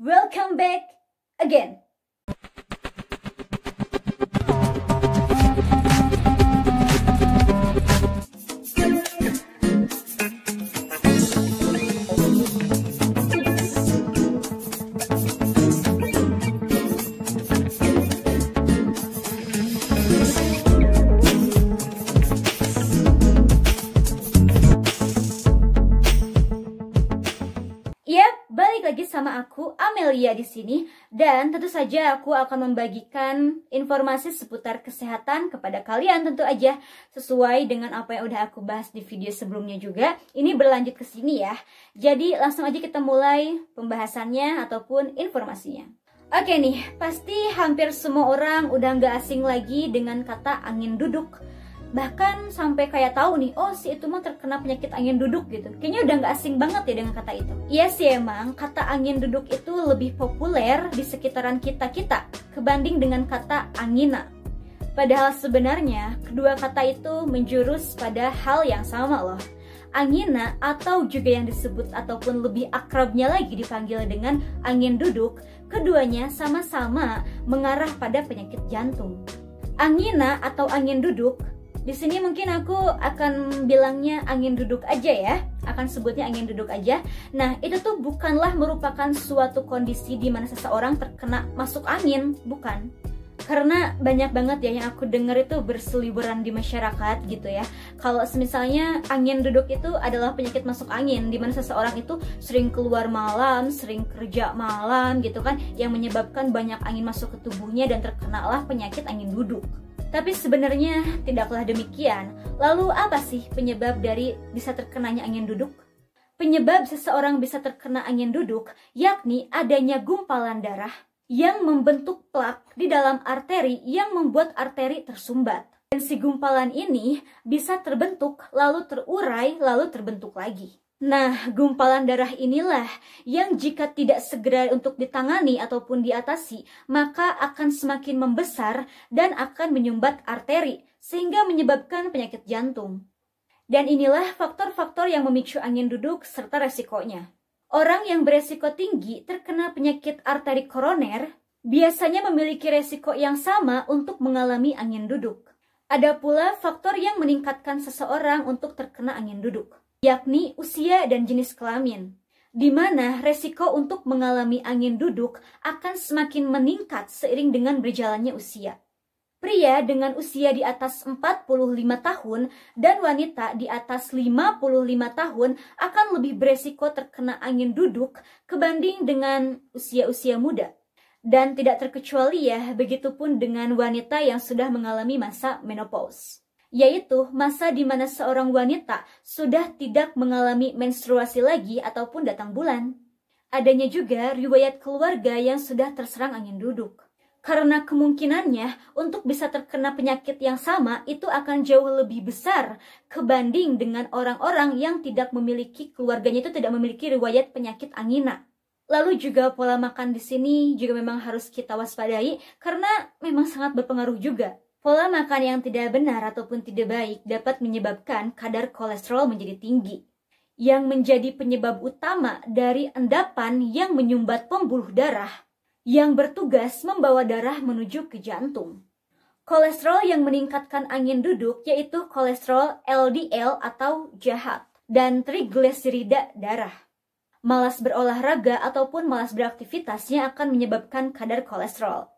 welcome back again. Balik lagi sama aku Amelia di sini, dan tentu saja aku akan membagikan informasi seputar kesehatan kepada kalian, tentu aja sesuai dengan apa yang udah aku bahas di video sebelumnya juga. Ini berlanjut ke sini ya. Jadi langsung aja kita mulai pembahasannya ataupun informasinya. Oke nih, pasti hampir semua orang udah nggak asing lagi dengan kata angin duduk. Bahkan sampai kayak tahu nih, oh si itu mah terkena penyakit angin duduk gitu. Kayaknya udah nggak asing banget ya dengan kata itu. Iya sih emang, kata angin duduk itu lebih populer di sekitaran kita-kita kebanding dengan kata angina. Padahal sebenarnya kedua kata itu menjurus pada hal yang sama loh. Angina atau juga yang disebut ataupun lebih akrabnya lagi dipanggil dengan angin duduk, keduanya sama-sama mengarah pada penyakit jantung. Angina atau angin duduk, di sini mungkin aku akan bilangnya angin duduk aja ya, akan sebutnya angin duduk aja. Nah, itu tuh bukanlah merupakan suatu kondisi di mana seseorang terkena masuk angin, bukan. Karena banyak banget ya yang aku dengar itu berseliweran di masyarakat gitu ya. Kalau misalnya angin duduk itu adalah penyakit masuk angin, di mana seseorang itu sering keluar malam, sering kerja malam gitu kan, yang menyebabkan banyak angin masuk ke tubuhnya dan terkenalah penyakit angin duduk. Tapi sebenarnya tidaklah demikian. Lalu apa sih penyebab dari bisa terkenanya angin duduk? Penyebab seseorang bisa terkena angin duduk yakni adanya gumpalan darah yang membentuk plak di dalam arteri yang membuat arteri tersumbat. Dan si gumpalan ini bisa terbentuk, lalu terurai, lalu terbentuk lagi. Nah, gumpalan darah inilah yang jika tidak segera untuk ditangani ataupun diatasi, maka akan semakin membesar dan akan menyumbat arteri, sehingga menyebabkan penyakit jantung. Dan inilah faktor-faktor yang memicu angin duduk serta resikonya. Orang yang beresiko tinggi terkena penyakit arteri koroner biasanya memiliki resiko yang sama untuk mengalami angin duduk. Ada pula faktor yang meningkatkan seseorang untuk terkena angin duduk, yakni usia dan jenis kelamin, di mana resiko untuk mengalami angin duduk akan semakin meningkat seiring dengan berjalannya usia. Pria dengan usia di atas 45 tahun dan wanita di atas 55 tahun akan lebih beresiko terkena angin duduk kebanding dengan usia-usia muda. Dan tidak terkecuali ya, begitupun dengan wanita yang sudah mengalami masa menopause, yaitu masa di mana seorang wanita sudah tidak mengalami menstruasi lagi ataupun datang bulan. Adanya juga riwayat keluarga yang sudah terserang angin duduk. Karena kemungkinannya untuk bisa terkena penyakit yang sama itu akan jauh lebih besar kebanding dengan orang-orang yang tidak memiliki, keluarganya itu tidak memiliki riwayat penyakit angina. Lalu juga pola makan di sini juga memang harus kita waspadai karena memang sangat berpengaruh juga. Pola makan yang tidak benar ataupun tidak baik dapat menyebabkan kadar kolesterol menjadi tinggi, yang menjadi penyebab utama dari endapan yang menyumbat pembuluh darah, yang bertugas membawa darah menuju ke jantung. Kolesterol yang meningkatkan angin duduk yaitu kolesterol LDL atau jahat, dan trigliserida darah. Malas berolahraga ataupun malas beraktivitasnya akan menyebabkan kadar kolesterol.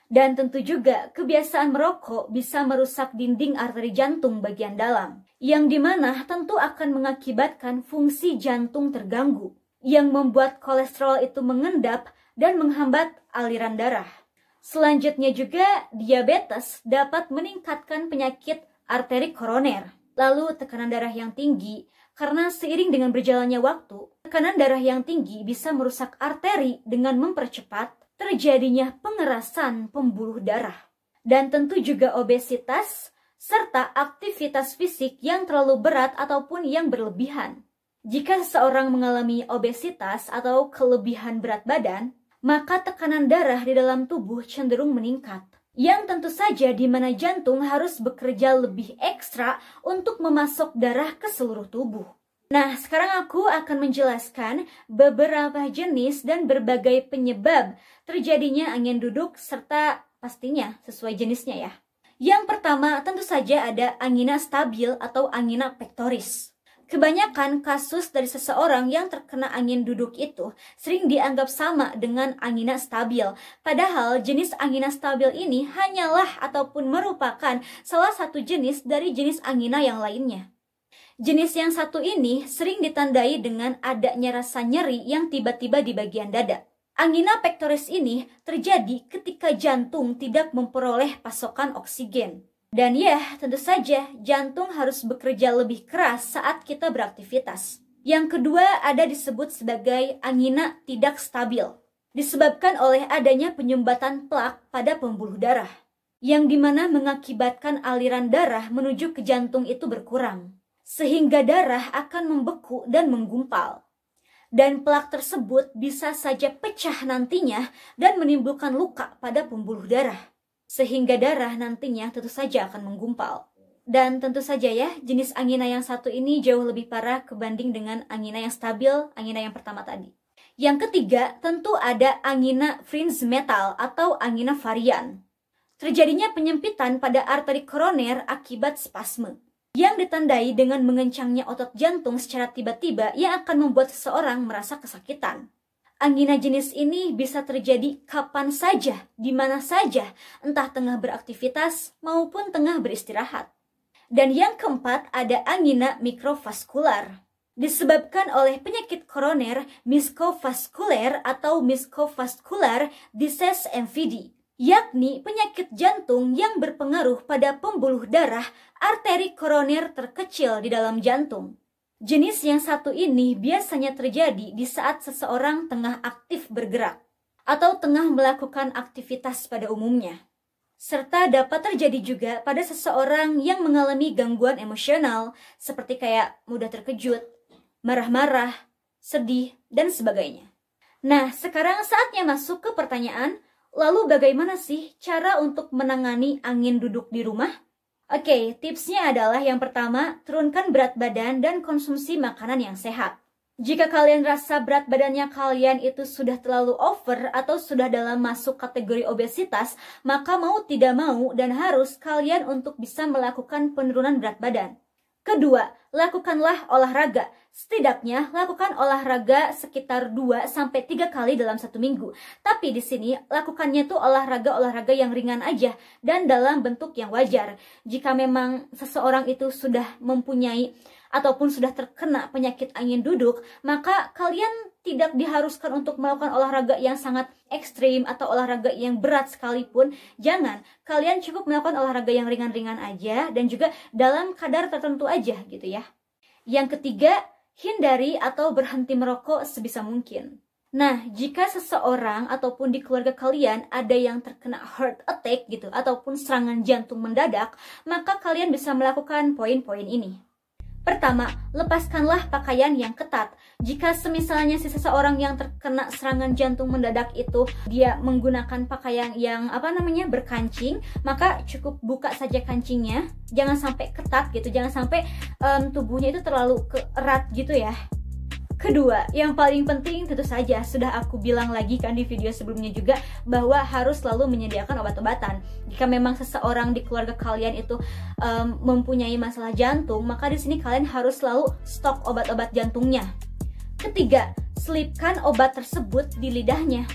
Dan tentu juga kebiasaan merokok bisa merusak dinding arteri jantung bagian dalam, yang dimana tentu akan mengakibatkan fungsi jantung terganggu, yang membuat kolesterol itu mengendap dan menghambat aliran darah. Selanjutnya juga diabetes dapat meningkatkan penyakit arteri koroner. Lalu tekanan darah yang tinggi, karena seiring dengan berjalannya waktu, tekanan darah yang tinggi bisa merusak arteri dengan mempercepat terjadinya pengerasan pembuluh darah. Dan tentu juga obesitas, serta aktivitas fisik yang terlalu berat ataupun yang berlebihan. Jika seseorang mengalami obesitas atau kelebihan berat badan, maka tekanan darah di dalam tubuh cenderung meningkat. Yang tentu saja di mana jantung harus bekerja lebih ekstra untuk memasok darah ke seluruh tubuh. Nah, sekarang aku akan menjelaskan beberapa jenis dan berbagai penyebab terjadinya angin duduk serta pastinya sesuai jenisnya ya. Yang pertama tentu saja ada angina stabil atau angina pectoris. Kebanyakan kasus dari seseorang yang terkena angin duduk itu sering dianggap sama dengan angina stabil. Padahal jenis angina stabil ini hanyalah ataupun merupakan salah satu jenis dari jenis angina yang lainnya. Jenis yang satu ini sering ditandai dengan adanya rasa nyeri yang tiba-tiba di bagian dada. Angina pectoris ini terjadi ketika jantung tidak memperoleh pasokan oksigen. Dan ya, tentu saja jantung harus bekerja lebih keras saat kita beraktivitas. Yang kedua ada disebut sebagai angina tidak stabil. Disebabkan oleh adanya penyumbatan plak pada pembuluh darah. Yang dimana mengakibatkan aliran darah menuju ke jantung itu berkurang. Sehingga darah akan membeku dan menggumpal. Dan plak tersebut bisa saja pecah nantinya dan menimbulkan luka pada pembuluh darah. Sehingga darah nantinya tentu saja akan menggumpal. Dan tentu saja ya, jenis angina yang satu ini jauh lebih parah kebanding dengan angina yang stabil, angina yang pertama tadi. Yang ketiga, tentu ada angina fringe metal atau angina varian. Terjadinya penyempitan pada arteri koroner akibat spasme. Yang ditandai dengan mengencangnya otot jantung secara tiba-tiba yang akan membuat seseorang merasa kesakitan. Angina jenis ini bisa terjadi kapan saja, di mana saja, entah tengah beraktivitas maupun tengah beristirahat. Dan yang keempat ada angina mikrovaskular. Disebabkan oleh penyakit koroner miskovaskuler atau miskovaskular disease MVD. Yakni penyakit jantung yang berpengaruh pada pembuluh darah arteri koroner terkecil di dalam jantung. Jenis yang satu ini biasanya terjadi di saat seseorang tengah aktif bergerak atau tengah melakukan aktivitas pada umumnya. Serta dapat terjadi juga pada seseorang yang mengalami gangguan emosional seperti kayak mudah terkejut, marah-marah, sedih, dan sebagainya. Nah, sekarang saatnya masuk ke pertanyaan, lalu bagaimana sih cara untuk menangani angin duduk di rumah? Oke, tipsnya adalah yang pertama, turunkan berat badan dan konsumsi makanan yang sehat. Jika kalian rasa berat badannya kalian itu sudah terlalu over atau sudah dalam masuk kategori obesitas, maka mau tidak mau dan harus kalian untuk bisa melakukan penurunan berat badan. Kedua, lakukanlah olahraga. Setidaknya lakukan olahraga sekitar 2-3 kali dalam 1 minggu. Tapi di sini lakukannya tuh olahraga-olahraga yang ringan aja dan dalam bentuk yang wajar. Jika memang seseorang itu sudah mempunyai ataupun sudah terkena penyakit angin duduk, maka kalian tidak diharuskan untuk melakukan olahraga yang sangat ekstrim atau olahraga yang berat sekalipun. Jangan, kalian cukup melakukan olahraga yang ringan-ringan aja dan juga dalam kadar tertentu aja gitu ya. Yang ketiga, hindari atau berhenti merokok sebisa mungkin. Nah, jika seseorang ataupun di keluarga kalian ada yang terkena heart attack gitu ataupun serangan jantung mendadak, maka kalian bisa melakukan poin-poin ini. Pertama, lepaskanlah pakaian yang ketat. Jika semisalnya si seseorang yang terkena serangan jantung mendadak itu dia menggunakan pakaian yang berkancing, maka cukup buka saja kancingnya. Jangan sampai ketat gitu, jangan sampai tubuhnya itu terlalu erat gitu ya. Kedua, yang paling penting tentu saja sudah aku bilang lagi kan di video sebelumnya juga bahwa harus selalu menyediakan obat-obatan. Jika memang seseorang di keluarga kalian itu mempunyai masalah jantung, maka di sini kalian harus selalu stok obat-obat jantungnya. Ketiga, selipkan obat tersebut di lidahnya.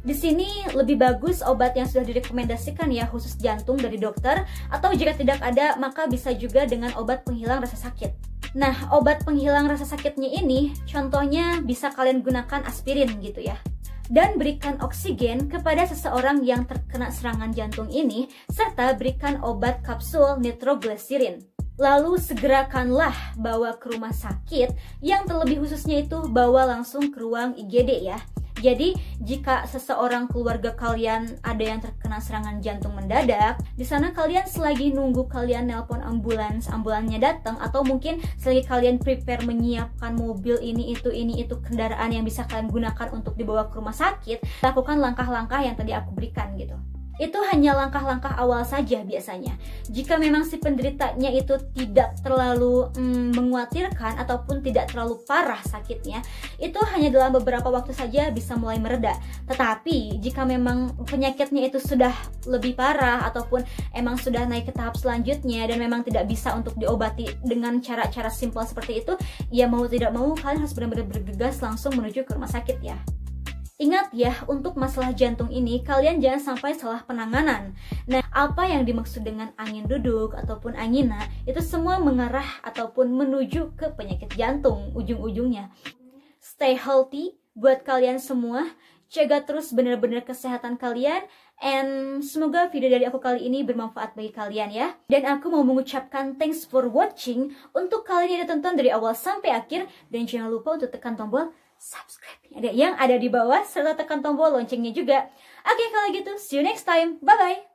Di sini lebih bagus obat yang sudah direkomendasikan ya khusus jantung dari dokter, atau jika tidak ada maka bisa juga dengan obat penghilang rasa sakit. Nah, obat penghilang rasa sakitnya ini contohnya bisa kalian gunakan aspirin gitu ya. Dan berikan oksigen kepada seseorang yang terkena serangan jantung ini, serta berikan obat kapsul nitroglycerin. Lalu segerakanlah bawa ke rumah sakit, yang terlebih khususnya itu bawa langsung ke ruang IGD ya. Jadi jika seseorang keluarga kalian ada yang terkena serangan jantung mendadak, di sana kalian selagi nunggu kalian nelpon ambulannya datang, atau mungkin selagi kalian prepare menyiapkan mobil ini itu kendaraan yang bisa kalian gunakan untuk dibawa ke rumah sakit, lakukan langkah-langkah yang tadi aku berikan gitu. itu hanya langkah-langkah awal saja biasanya. Jika memang si penderitanya itu tidak terlalu mengkhawatirkan ataupun tidak terlalu parah sakitnya, itu hanya dalam beberapa waktu saja bisa mulai mereda. Tetapi jika memang penyakitnya itu sudah lebih parah ataupun emang sudah naik ke tahap selanjutnya dan memang tidak bisa untuk diobati dengan cara-cara simpel seperti itu, ya mau tidak mau kalian harus benar-benar bergegas langsung menuju ke rumah sakit ya. Ingat ya, untuk masalah jantung ini, kalian jangan sampai salah penanganan. Nah, apa yang dimaksud dengan angin duduk ataupun angina, itu semua mengarah ataupun menuju ke penyakit jantung ujung-ujungnya. Stay healthy buat kalian semua, jaga terus benar-benar kesehatan kalian, and semoga video dari aku kali ini bermanfaat bagi kalian ya. Dan aku mau mengucapkan thanks for watching untuk kalian yang udah tonton dari awal sampai akhir, dan jangan lupa untuk tekan tombol subscribe yang ada di bawah serta tekan tombol loncengnya juga. Oke, kalau gitu see you next time. Bye bye.